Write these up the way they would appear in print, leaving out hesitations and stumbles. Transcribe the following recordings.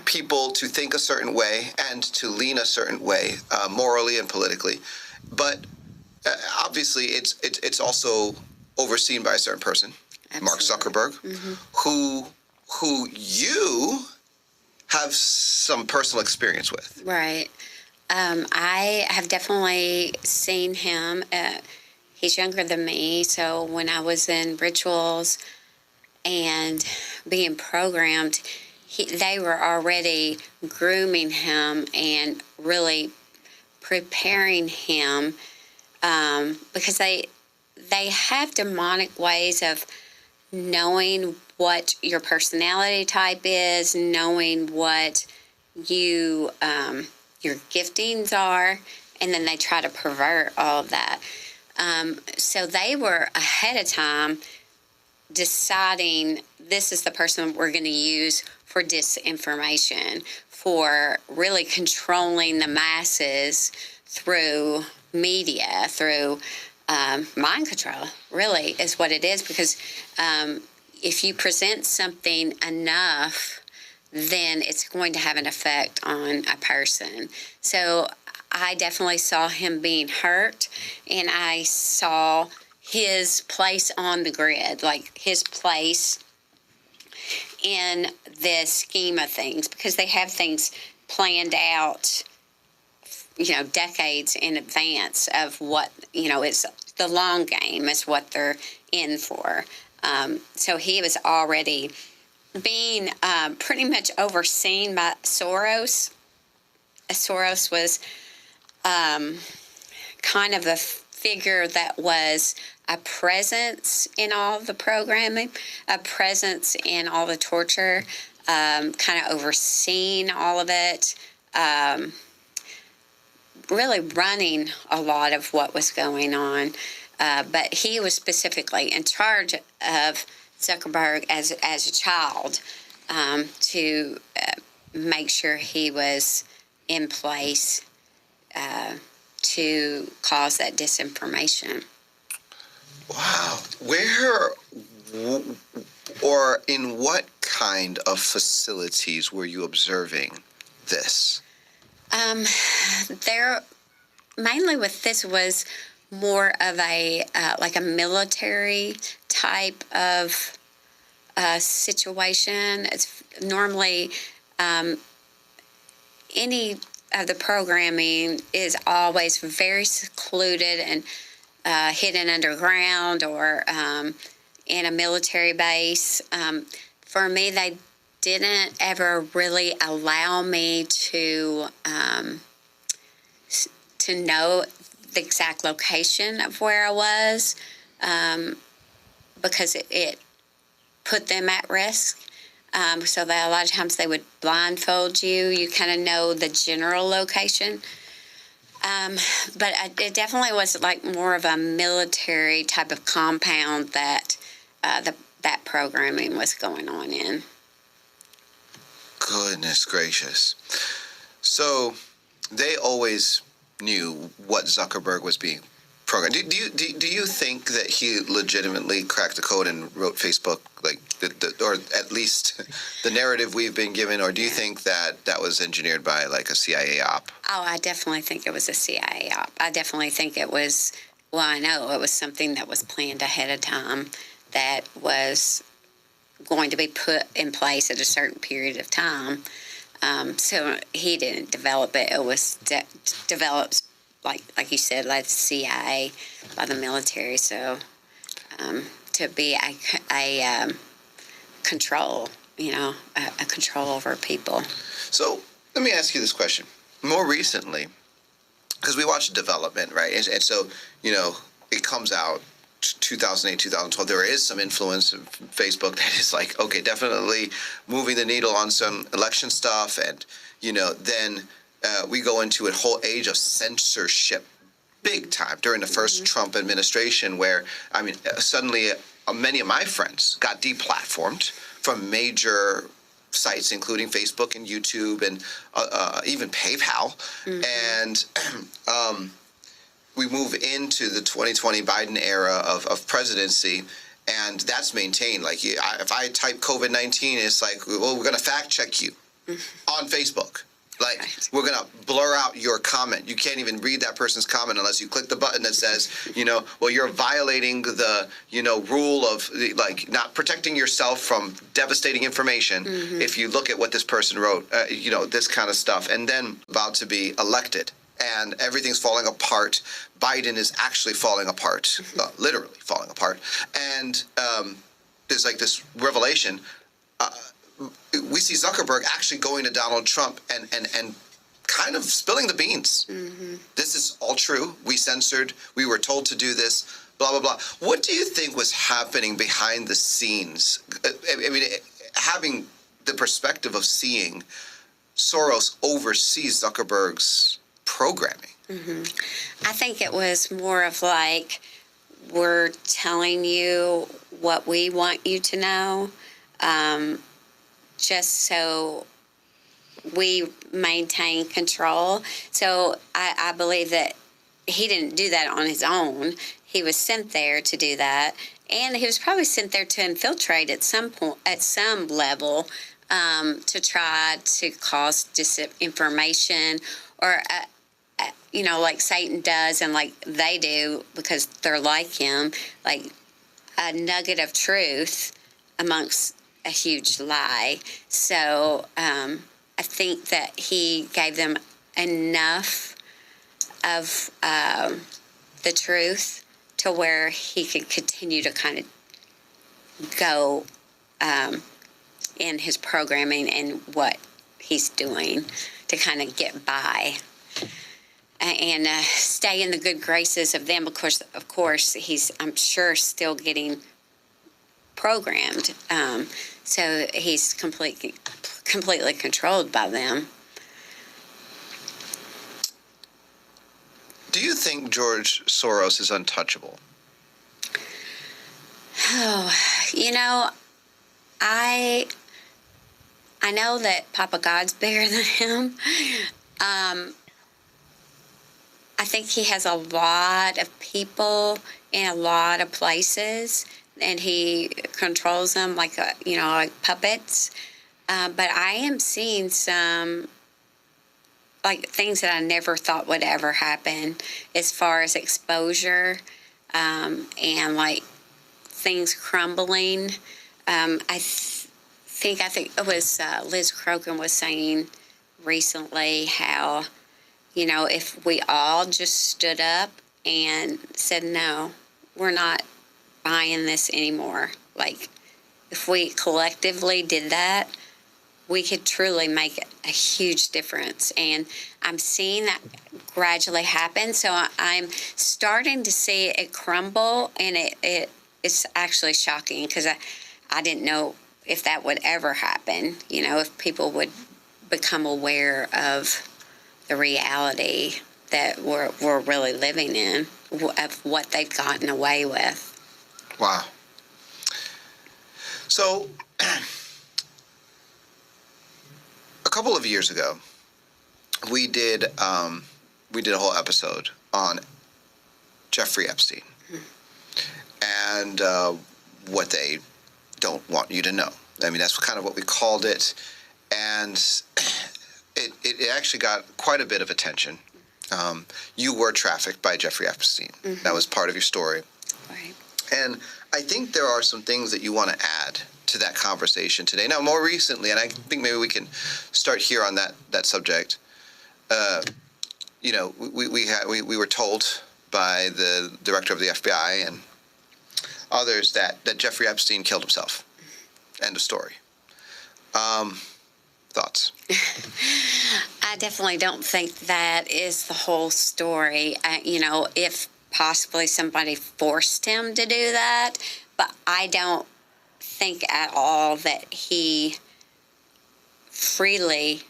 people to think a certain way and to lean a certain way, morally and politically. But obviously, it's also overseen by a certain person, Absolutely. Mark Zuckerberg, who you have some personal experience with. Right. I have definitely seen him. He's younger than me, so when I was in rituals and being programmed, they were already grooming him and really preparing him because they have demonic ways of knowing what your personality type is, knowing what your giftings are, and then they try to pervert all of that. So they were ahead of time deciding this is the person we're going to use for disinformation, for really controlling the masses through media, through mind control, really, is what it is. Because if you present something enough, then it's going to have an effect on a person. So I definitely saw him being hurt, and I saw his place on the grid, like his place in this scheme of things, because they have things planned out, decades in advance of what, it's the long game is what they're in for. So he was already being pretty much overseen by Soros. Soros was kind of a figure that was a presence in all the programming, a presence in all the torture, kind of overseeing all of it, really running a lot of what was going on. But he was specifically in charge of Zuckerberg as a child to make sure he was in place to cause that disinformation. Wow. Where or in what kind of facilities were you observing this? There, mainly with this was more of a like a military type of situation. It's normally any of the programming is always very secluded and hidden underground or in a military base. For me, they didn't ever really allow me to know the exact location of where I was because it put them at risk. So that a lot of times they would blindfold you. You kind of know the general location. But it definitely was like more of a military type of compound that that programming was going on in. Goodness gracious. So they always knew what Zuckerberg was being programmed. Do you think that he legitimately cracked the code and wrote Facebook, like or at least the narrative we've been given, or do you think that was engineered by like a CIA op? Oh, I definitely think it was a CIA op. I definitely think it was, well, I know it was something that was planned ahead of time that was going to be put in place at a certain period of time. So he didn't develop it. It was developed, like you said, like the CIA, by the military. So to be a control, a control over people. So let me ask you this question. More recently, because we watched development, right? And so, it comes out 2008, 2012, there is some influence of Facebook that is like, okay, definitely moving the needle on some election stuff. And, then we go into a whole age of censorship big time during the first Trump administration where, suddenly many of my friends got deplatformed from major sites, including Facebook and YouTube and even PayPal. And we move into the 2020 Biden era of presidency, and that's maintained. Like, if I type COVID-19, it's like, well, we're going to fact check you. on Facebook. Like, Right. we're going to blur out your comment. You can't even read that person's comment unless you click the button that says, well, you're violating the, rule of, like, not protecting yourself from devastating information if you look at what this person wrote, this kind of stuff. And then about to be elected. And everything's falling apart. Biden is actually falling apart, literally falling apart. And there's like this revelation. We see Zuckerberg actually going to Donald Trump and kind of spilling the beans. This is all true. We were told to do this, blah, blah, blah. What do you think was happening behind the scenes? I mean, having the perspective of seeing Soros oversee Zuckerberg's programming. I think it was more of like, we're telling you what we want you to know, just so we maintain control. So I believe that he didn't do that on his own. He was sent there to do that, and he was probably sent there to infiltrate at some point, at some level, to try to cause disinformation, or like Satan does, and like they do because they're like him, like a nugget of truth amongst a huge lie. So I think that he gave them enough of the truth to where he could continue to kind of go in his programming and what he's doing to kind of get by and stay in the good graces of them. Of course, he's, I'm sure, still getting programmed. So he's completely controlled by them. Do you think George Soros is untouchable? Oh, I know that Papa God's bigger than him. I think he has a lot of people in a lot of places, and he controls them like puppets. But I am seeing some like things that I never thought would ever happen, as far as exposure and like things crumbling. I think it was Liz Crokin was saying recently how, if we all just stood up and said, no, we're not buying this anymore. Like, if we collectively did that, we could truly make a huge difference. And I'm seeing that gradually happen. So I'm starting to see it crumble, and it's actually shocking, because I didn't know if that would ever happen, if people would become aware of the reality that we're really living in, of what they've gotten away with. Wow. So, a couple of years ago, we did a whole episode on Jeffrey Epstein and what they don't want you to know. I mean, that's kind of what we called it, and it actually got quite a bit of attention. You were trafficked by Jeffrey Epstein. That was part of your story. Right. And I think there are some things that you want to add to that conversation today. Now, more recently, and I think maybe we can start here on that subject. We were told by the director of the FBI and others that Jeffrey Epstein killed himself. End of story. Thoughts? I definitely don't think that is the whole story. If possibly somebody forced him to do that, but I don't think at all that he freely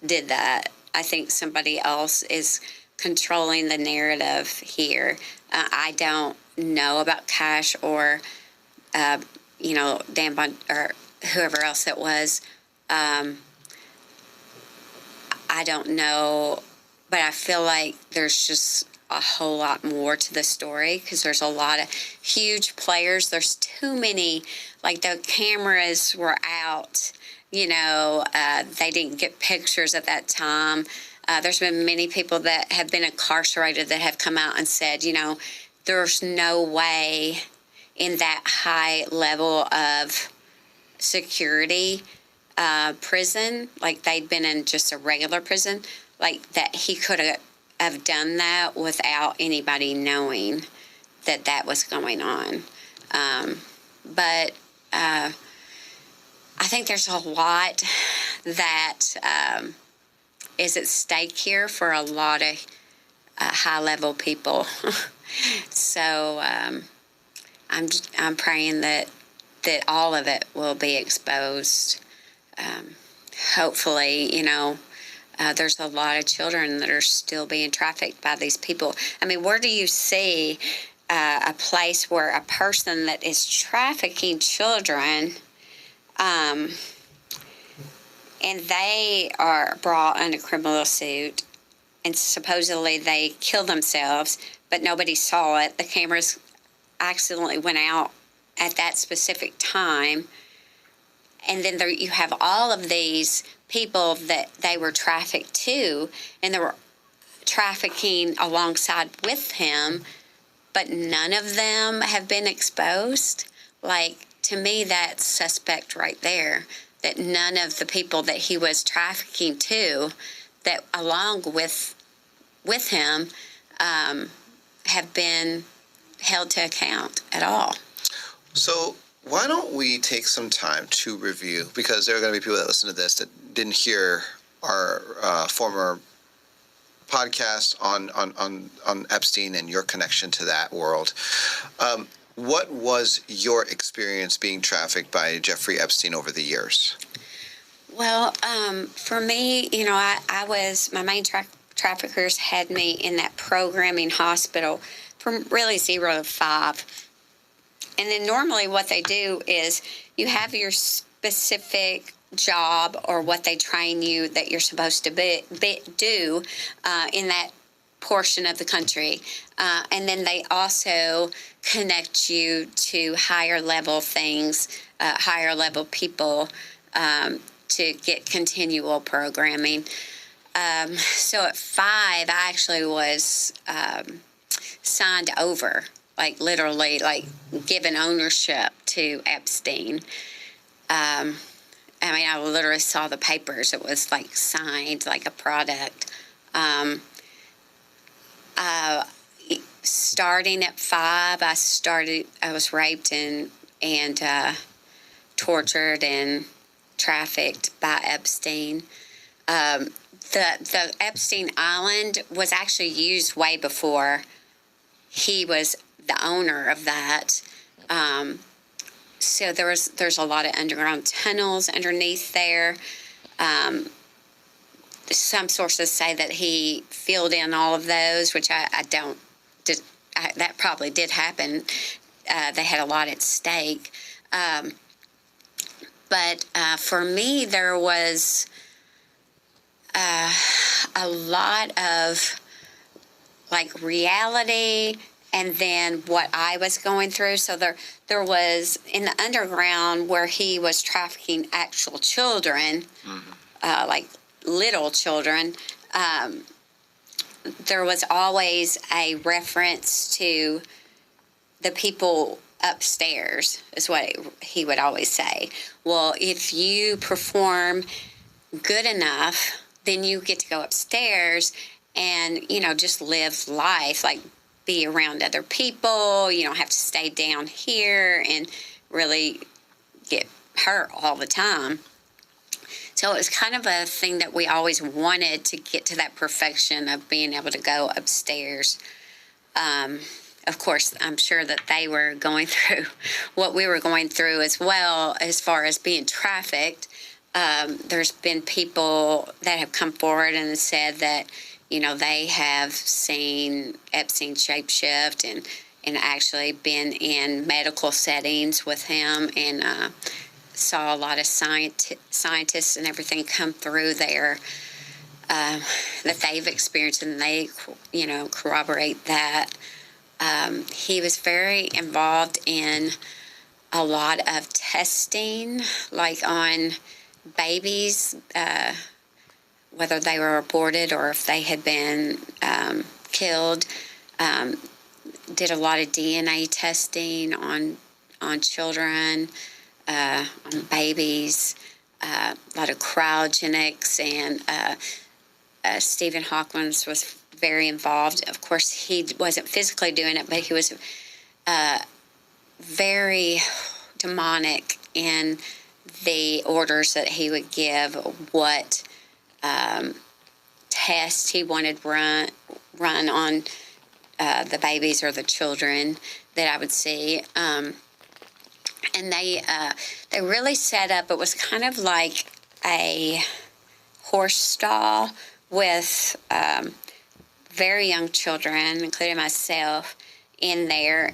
did that. I think somebody else is controlling the narrative here. I don't know about Cash or, Dan Bond or whoever else it was. I don't know, but I feel like there's just a whole lot more to the story because there's a lot of huge players. There's too many, like the cameras were out, they didn't get pictures at that time. There's been many people that have been incarcerated that have come out and said, there's no way in that high level of security prison, like they'd been in just a regular prison, like that he could have done that without anybody knowing that that was going on. But I think there's a lot that is at stake here for a lot of high-level people. So I'm praying that all of it will be exposed. Hopefully, there's a lot of children that are still being trafficked by these people. I mean, where do you see a place where a person that is trafficking children, and they are brought under criminal suit, and supposedly they kill themselves, but nobody saw it. The cameras accidentally went out at that specific time. And then you have all of these people that they were trafficked to, and they were trafficking alongside with him, but none of them have been exposed. Like, to me, that's suspect right there, that none of the people that he was trafficking to, that along with him, have been held to account at all. So why don't we take some time to review, because there are going to be people that listen to this that didn't hear our former podcast on Epstein and your connection to that world. What was your experience being trafficked by Jeffrey Epstein over the years? Well, for me, my main traffickers had me in that programming hospital from really 0 to 5. And then normally what they do is you have your specific job or what they train you that you're supposed to do in that portion of the country. And then they also connect you to higher level things, higher level people to get continual programming. So at 5, I actually was signed over, like literally, like given ownership to Epstein. I literally saw the papers. It was like signed like a product. Starting at 5, I was raped and tortured and trafficked by Epstein. The Epstein Island was actually used way before he was the owner of that. So there's a lot of underground tunnels underneath there. Some sources say that he filled in all of those, which I don't. That probably did happen. They had a lot at stake. But for me, there was a lot of like reality and then what I was going through. So there was in the underground where he was trafficking actual children, like little children. There was always a reference to the people upstairs, is what he would always say. Well, if you perform good enough, then you get to go upstairs and, just live life, like be around other people. You don't have to stay down here and really get hurt all the time. So it was kind of a thing that we always wanted to get to, that perfection of being able to go upstairs. Of course, I'm sure that they were going through what we were going through as well, as far as being trafficked. There's been people that have come forward and said that, they have seen Epstein shapeshift and actually been in medical settings with him and saw a lot of scientists and everything come through there. that they've experienced, and they, corroborate that. He was very involved in a lot of testing, like on babies, whether they were aborted or if they had been killed. Did a lot of DNA testing on children, on babies, a lot of cryogenics, and Stephen Hawkins was very involved. Of course, he wasn't physically doing it, but he was very demonic in the orders that he would give, what tests he wanted run on the babies or the children that I would see. And they really set up, it was kind of like a horse stall with very young children, including myself, in there.